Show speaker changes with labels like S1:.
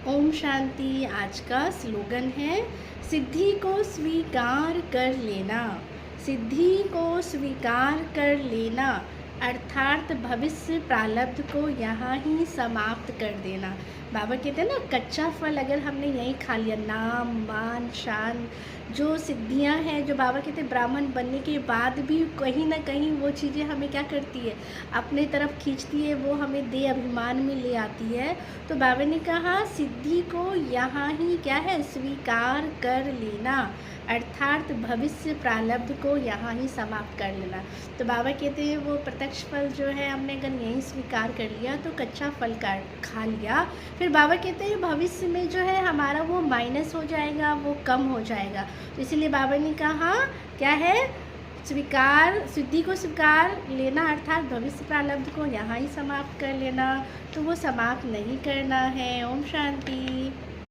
S1: ओम शांति। आज का स्लोगन है सिद्धि को स्वीकार कर लेना। सिद्धि को स्वीकार कर लेना अर्थात भविष्य प्रारब्ध को यहाँ ही समाप्त कर देना। बाबा कहते हैं ना, कच्चा फल अगर हमने यहीं खा लिया, नाम मान शान जो सिद्धियां हैं, जो बाबा कहते हैं ब्राह्मण बनने के बाद भी कहीं ना कहीं वो चीज़ें हमें क्या करती है, अपने तरफ खींचती है, वो हमें दे अभिमान में ले आती है। तो बाबा ने कहा सिद्धि को यहाँ ही क्या है, स्वीकार कर लेना अर्थात भविष्य प्रारब्ध को यहाँ ही समाप्त कर लेना। तो बाबा कहते हैं वो प्रत्यक्ष फल जो है हमने अगर यहीं स्वीकार कर लिया तो कच्चा फल खा लिया, फिर बाबा कहते हैं भविष्य में जो है हमारा वो माइनस हो जाएगा, वो कम हो जाएगा। तो इसीलिए बाबा ने कहा क्या है, स्वीकार, सिद्धि को स्वीकार लेना अर्थात भविष्य प्रारब्ध को यहाँ ही समाप्त कर लेना। तो वो समाप्त नहीं करना है। ओम शांति।